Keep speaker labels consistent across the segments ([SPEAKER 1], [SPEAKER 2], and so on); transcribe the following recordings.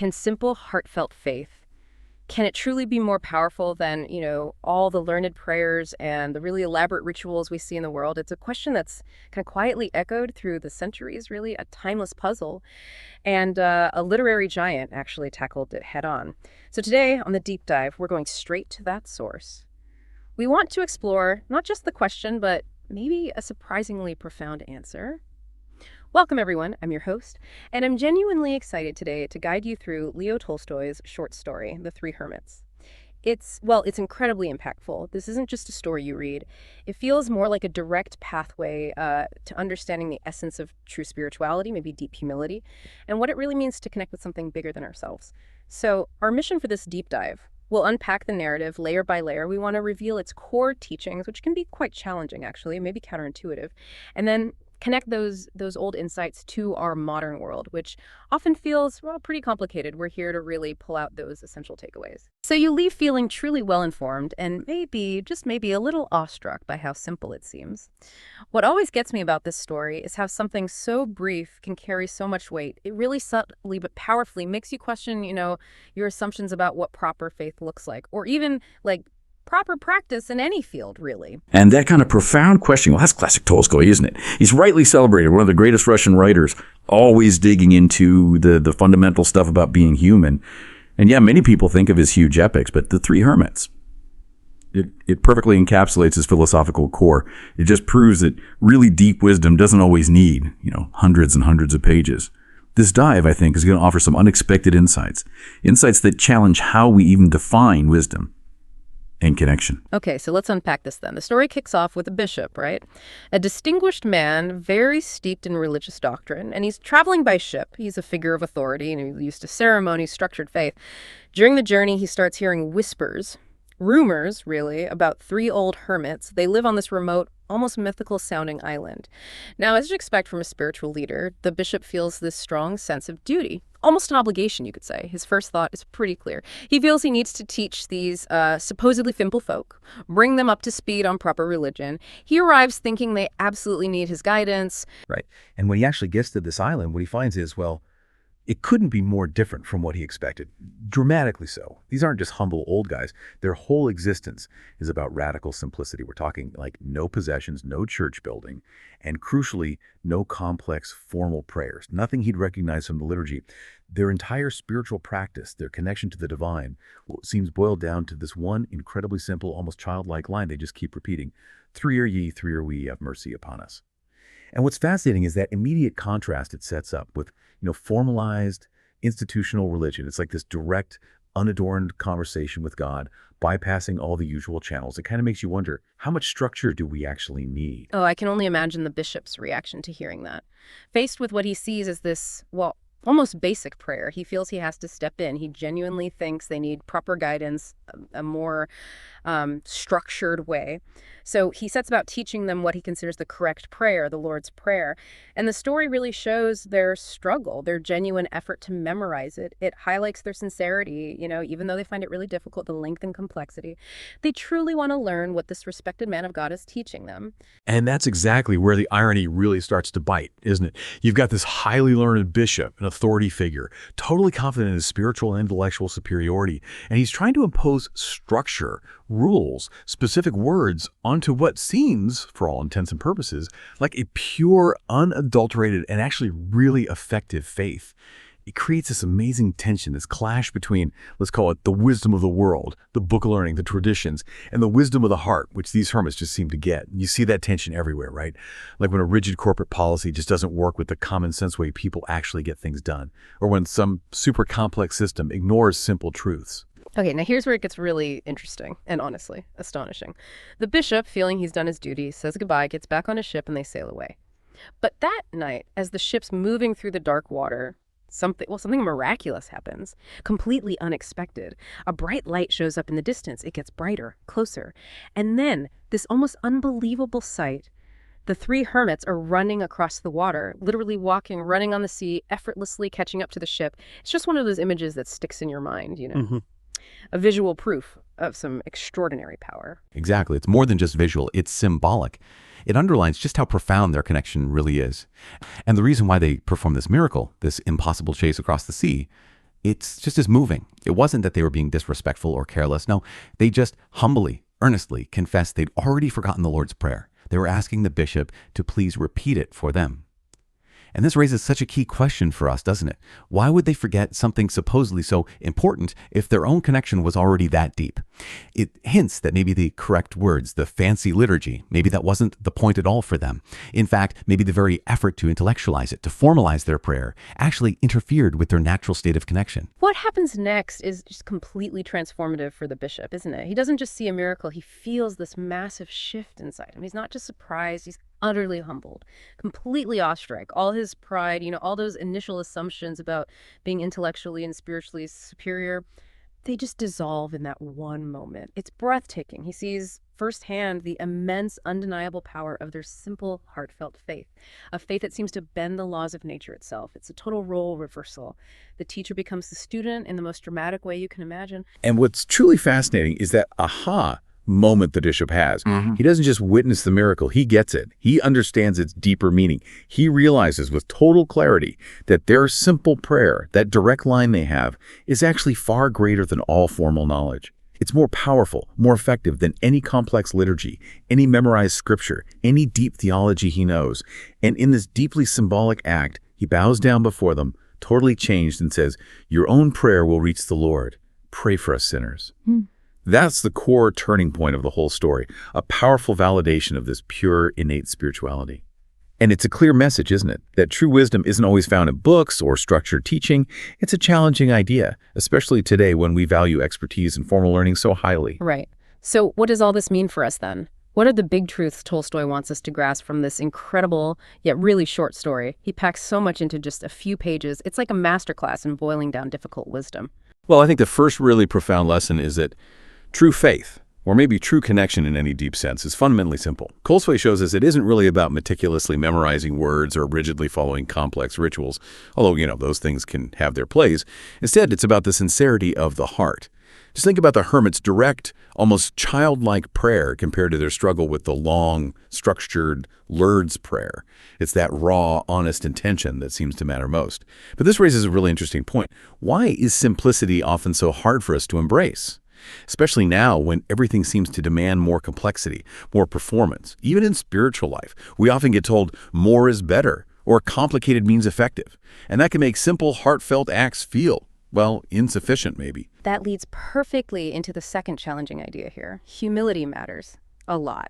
[SPEAKER 1] Can simple, heartfelt faith, can it truly be more powerful than, all the learned prayers and the really elaborate rituals we see in the world? It's a question that's kind of quietly echoed through the centuries, really, a timeless puzzle. And a literary giant actually tackled it head on. So today, on the deep dive, we're going straight to that source. We want to explore not just the question, but maybe a surprisingly profound answer. Welcome, everyone. I'm your host, and I'm genuinely excited today to guide you through Leo Tolstoy's short story, The Three Hermits. It's incredibly impactful. This isn't just a story you read. It feels more like a direct pathway to understanding the essence of true spirituality, maybe deep humility, and what it really means to connect with something bigger than ourselves. So our mission for this deep dive, we'll unpack the narrative layer by layer. We want to reveal its core teachings, which can be quite challenging, actually, maybe counterintuitive, and then connect those old insights to our modern world, which often feels, pretty complicated. We're here to really pull out those essential takeaways. So you leave feeling truly well-informed and maybe, just maybe, a little awestruck by how simple it seems. What always gets me about this story is how something so brief can carry so much weight. It really subtly but powerfully makes you question, your assumptions about what proper faith looks like, or even, proper practice in any field, really.
[SPEAKER 2] And that kind of profound question, well, that's classic Tolstoy, isn't it? He's rightly celebrated, one of the greatest Russian writers, always digging into the fundamental stuff about being human. And yeah, many people think of his huge epics, but The Three Hermits, it perfectly encapsulates his philosophical core. It just proves that really deep wisdom doesn't always need, hundreds and hundreds of pages. This dive, I think, is going to offer some unexpected insights that challenge how we even define wisdom and connection.
[SPEAKER 1] Okay, so let's unpack this then. The story kicks off with a bishop, right? A distinguished man, very steeped in religious doctrine, and he's traveling by ship. He's a figure of authority, and he's used to ceremony, structured faith. During the journey, he starts hearing whispers, rumors, really, about three old hermits. They live on this remote, almost mythical-sounding island. Now, as you'd expect from a spiritual leader, the bishop feels this strong sense of duty. Almost an obligation, you could say. His first thought is pretty clear. He feels he needs to teach these supposedly simple folk, bring them up to speed on proper religion. He arrives thinking they absolutely need his guidance.
[SPEAKER 3] Right. And when he actually gets to this island, what he finds is, it couldn't be more different from what he expected. Dramatically so. These aren't just humble old guys. Their whole existence is about radical simplicity. We're talking like no possessions, no church building, and crucially, no complex formal prayers. Nothing he'd recognize from the liturgy. Their entire spiritual practice, their connection to the divine, seems boiled down to this one incredibly simple, almost childlike line they just keep repeating. Three are ye, three are we, have mercy upon us. And what's fascinating is that immediate contrast it sets up with, formalized institutional religion. It's like this direct, unadorned conversation with God, bypassing all the usual channels. It kind of makes you wonder, how much structure do we actually need?
[SPEAKER 1] Oh, I can only imagine the bishop's reaction to hearing that. Faced with what he sees as this, almost basic prayer, he feels he has to step in. He genuinely thinks they need proper guidance, a more structured way. So he sets about teaching them what he considers the correct prayer, the Lord's Prayer. And the story really shows their struggle, their genuine effort to memorize it. It highlights their sincerity, even though they find it really difficult, the length and complexity. They truly want to learn what this respected man of God is teaching them.
[SPEAKER 4] And that's exactly where the irony really starts to bite, isn't it? You've got this highly learned bishop, an authority figure, totally confident in his spiritual and intellectual superiority, and he's trying to impose structure, rules, specific words onto what seems, for all intents and purposes, like a pure, unadulterated, and actually really effective faith. It creates this amazing tension, this clash between, let's call it the wisdom of the world, the book of learning, the traditions, and the wisdom of the heart, which these hermits just seem to get. You see that tension everywhere, right? Like when a rigid corporate policy just doesn't work with the common sense way people actually get things done, or when some super complex system ignores simple truths.
[SPEAKER 1] Okay, now here's where it gets really interesting and honestly astonishing. The bishop, feeling he's done his duty, says goodbye, gets back on his ship, and they sail away. But that night, as the ship's moving through the dark water, something miraculous happens, completely unexpected. A bright light shows up in the distance. It gets brighter, closer. And then this almost unbelievable sight. The three hermits are running across the water, literally walking, running on the sea, effortlessly catching up to the ship. It's just one of those images that sticks in your mind,
[SPEAKER 4] Mm-hmm.
[SPEAKER 1] A visual proof of some extraordinary power.
[SPEAKER 5] Exactly. It's more than just visual. It's symbolic. It underlines just how profound their connection really is. And the reason why they perform this miracle, this impossible chase across the sea, It's just as moving. It wasn't that they were being disrespectful or careless. No, they just humbly, earnestly confessed they'd already forgotten the Lord's Prayer. They were asking the bishop to please repeat it for them. And this raises such a key question for us, doesn't it? Why would they forget something supposedly so important if their own connection was already that deep? It hints that maybe the correct words, the fancy liturgy, maybe that wasn't the point at all for them. In fact, maybe the very effort to intellectualize it, to formalize their prayer, actually interfered with their natural state of connection.
[SPEAKER 1] What happens next is just completely transformative for the bishop, isn't it? He doesn't just see a miracle, he feels this massive shift inside him. He's not just surprised, he's utterly humbled, completely awestruck. All his pride, all those initial assumptions about being intellectually and spiritually superior, they just dissolve in that one moment. It's breathtaking. He sees firsthand the immense, undeniable power of their simple, heartfelt faith, a faith that seems to bend the laws of nature itself. It's a total role reversal. The teacher becomes the student in the most dramatic way you can imagine.
[SPEAKER 3] And what's truly fascinating is that aha moment the bishop has. He doesn't just witness the miracle, he gets it. He understands its deeper meaning. He realizes with total clarity that their simple prayer, that direct line they have, is actually far greater than all formal knowledge. It's more powerful, more effective than any complex liturgy, any memorized scripture, any deep theology he knows. And in this deeply symbolic act, he bows down before them, totally changed, and says, "Your own prayer will reach the Lord. Pray for us sinners." That's the core turning point of the whole story, a powerful validation of this pure, innate spirituality. And it's a clear message, isn't it? That true wisdom isn't always found in books or structured teaching. It's a challenging idea, especially today when we value expertise and formal learning so highly.
[SPEAKER 1] Right. So what does all this mean for us then? What are the big truths Tolstoy wants us to grasp from this incredible, yet really short story? He packs so much into just a few pages. It's like a masterclass in boiling down difficult wisdom.
[SPEAKER 2] Well, I think the first really profound lesson is that true faith, or maybe true connection in any deep sense, is fundamentally simple. Tolstoy shows us it isn't really about meticulously memorizing words or rigidly following complex rituals, although, those things can have their place. Instead, it's about the sincerity of the heart. Just think about the hermit's direct, almost childlike prayer compared to their struggle with the long, structured Lourdes prayer. It's that raw, honest intention that seems to matter most. But this raises a really interesting point. Why is simplicity often so hard for us to embrace? Especially now when everything seems to demand more complexity, more performance. Even in spiritual life, we often get told more is better or complicated means effective. And that can make simple, heartfelt acts feel, insufficient maybe.
[SPEAKER 1] That leads perfectly into the second challenging idea here. Humility matters a lot.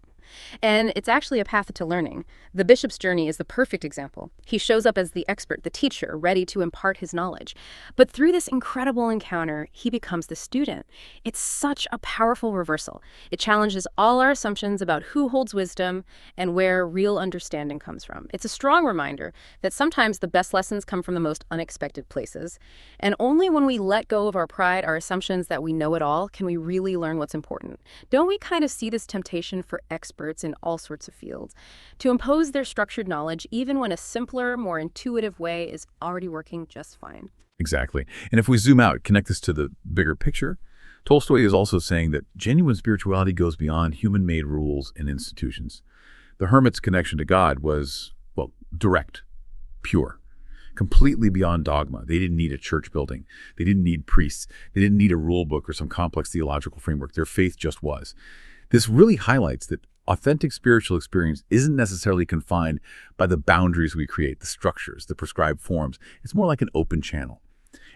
[SPEAKER 1] And it's actually a path to learning. The bishop's journey is the perfect example. He shows up as the expert, the teacher, ready to impart his knowledge. But through this incredible encounter, he becomes the student. It's such a powerful reversal. It challenges all our assumptions about who holds wisdom and where real understanding comes from. It's a strong reminder that sometimes the best lessons come from the most unexpected places. And only when we let go of our pride, our assumptions that we know it all, can we really learn what's important. Don't we kind of see this temptation for experts in all sorts of fields to impose their structured knowledge even when a simpler, more intuitive way is already working just fine?
[SPEAKER 3] Exactly. And if we zoom out, connect this to the bigger picture, Tolstoy is also saying that genuine spirituality goes beyond human-made rules and institutions. The hermit's connection to God was, direct, pure, completely beyond dogma. They didn't need a church building. They didn't need priests. They didn't need a rule book or some complex theological framework. Their faith just was. This really highlights that authentic spiritual experience isn't necessarily confined by the boundaries we create, the structures, the prescribed forms. It's more like an open channel.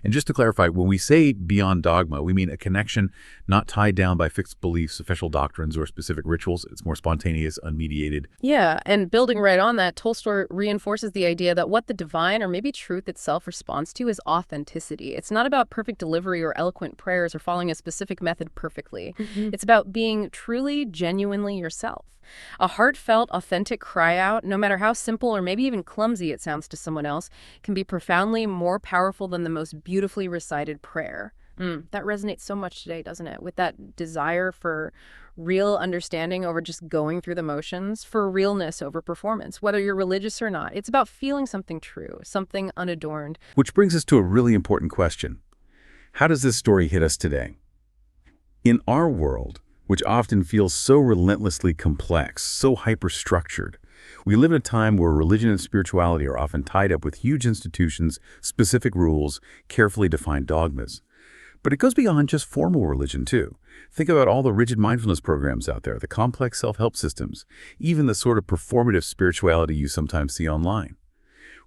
[SPEAKER 3] And just to clarify, when we say beyond dogma, we mean a connection not tied down by fixed beliefs, official doctrines, or specific rituals. It's more spontaneous, unmediated.
[SPEAKER 1] Yeah, and building right on that, Tolstoy reinforces the idea that what the divine, or maybe truth itself, responds to is authenticity. It's not about perfect delivery or eloquent prayers or following a specific method perfectly. It's about being truly, genuinely yourself. A heartfelt, authentic cry out, no matter how simple or maybe even clumsy it sounds to someone else, can be profoundly more powerful than the most beautifully recited prayer. That resonates so much today, doesn't it? With that desire for real understanding over just going through the motions, for realness over performance, whether you're religious or not. It's about feeling something true, something unadorned.
[SPEAKER 3] Which brings us to a really important question. How does this story hit us today? In our world, which often feels so relentlessly complex, so hyper-structured, We live in a time where religion and spirituality are often tied up with huge institutions, specific rules, carefully defined dogmas. But it goes beyond just formal religion, too. Think about all the rigid mindfulness programs out there, the complex self-help systems, even the sort of performative spirituality you sometimes see online.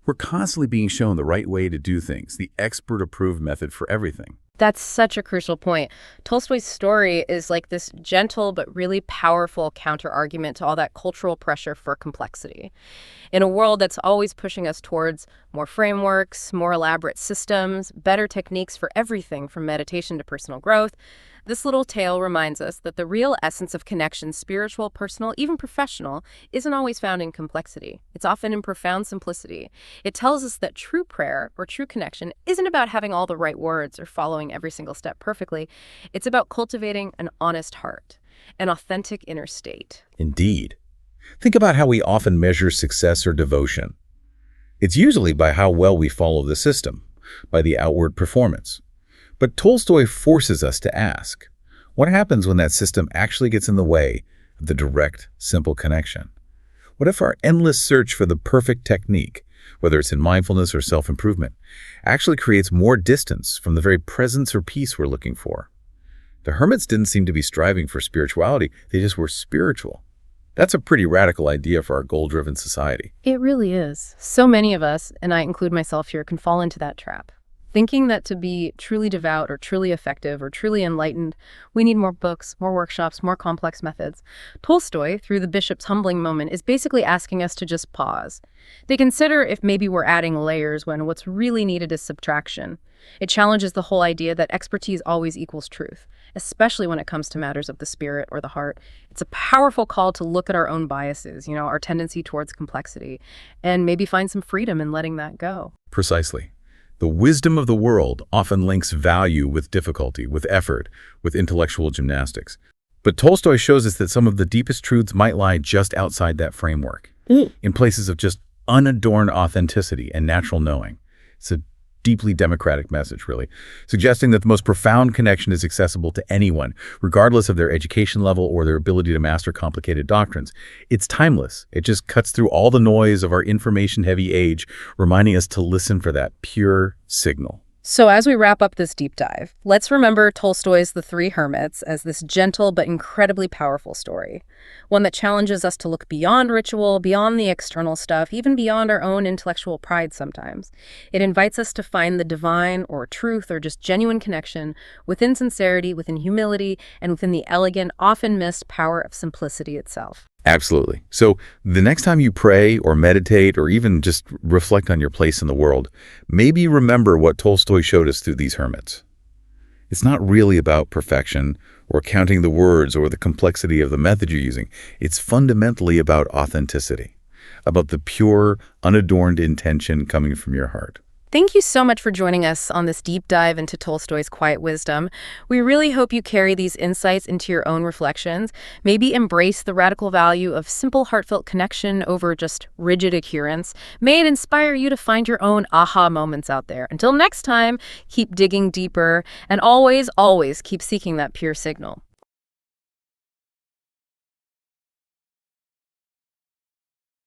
[SPEAKER 3] We're constantly being shown the right way to do things, the expert-approved method for everything.
[SPEAKER 1] That's such a crucial point. Tolstoy's story is like this gentle but really powerful counter-argument to all that cultural pressure for complexity. In a world that's always pushing us towards more frameworks, more elaborate systems, better techniques for everything from meditation to personal growth, this little tale reminds us that the real essence of connection, spiritual, personal, even professional, isn't always found in complexity. It's often in profound simplicity. It tells us that true prayer or true connection isn't about having all the right words or following every single step perfectly. It's about cultivating an honest heart, an authentic inner state.
[SPEAKER 3] Indeed. Think about how we often measure success or devotion. It's usually by how well we follow the system, by the outward performance. But Tolstoy forces us to ask, what happens when that system actually gets in the way of the direct, simple connection? What if our endless search for the perfect technique, whether it's in mindfulness or self-improvement, actually creates more distance from the very presence or peace we're looking for? The hermits didn't seem to be striving for spirituality, they just were spiritual. That's a pretty radical idea for our goal-driven society.
[SPEAKER 1] It really is. So many of us, and I include myself here, can fall into that trap. Thinking that to be truly devout or truly effective or truly enlightened, we need more books, more workshops, more complex methods. Tolstoy, through the bishop's humbling moment, is basically asking us to just pause. They consider if maybe we're adding layers when what's really needed is subtraction. It challenges the whole idea that expertise always equals truth, especially when it comes to matters of the spirit or the heart. It's a powerful call to look at our own biases, our tendency towards complexity, and maybe find some freedom in letting that go.
[SPEAKER 3] Precisely. The wisdom of the world often links value with difficulty, with effort, with intellectual gymnastics. But Tolstoy shows us that some of the deepest truths might lie just outside that framework, in places of just unadorned authenticity and natural knowing. It's a deeply democratic message, really, suggesting that the most profound connection is accessible to anyone, regardless of their education level or their ability to master complicated doctrines. It's timeless. It just cuts through all the noise of our information-heavy age, reminding us to listen for that pure signal.
[SPEAKER 1] So as we wrap up this deep dive, let's remember Tolstoy's The Three Hermits as this gentle but incredibly powerful story. One that challenges us to look beyond ritual, beyond the external stuff, even beyond our own intellectual pride sometimes. It invites us to find the divine or truth or just genuine connection within sincerity, within humility, and within the elegant, often missed power of simplicity itself.
[SPEAKER 3] Absolutely. So the next time you pray or meditate or even just reflect on your place in the world, maybe remember what Tolstoy showed us through these hermits. It's not really about perfection or counting the words or the complexity of the method you're using. It's fundamentally about authenticity, about the pure, unadorned intention coming from your heart.
[SPEAKER 1] Thank you so much for joining us on this deep dive into Tolstoy's quiet wisdom. We really hope you carry these insights into your own reflections. Maybe embrace the radical value of simple, heartfelt connection over just rigid adherence. May it inspire you to find your own aha moments out there. Until next time, keep digging deeper and always, always keep seeking that pure signal.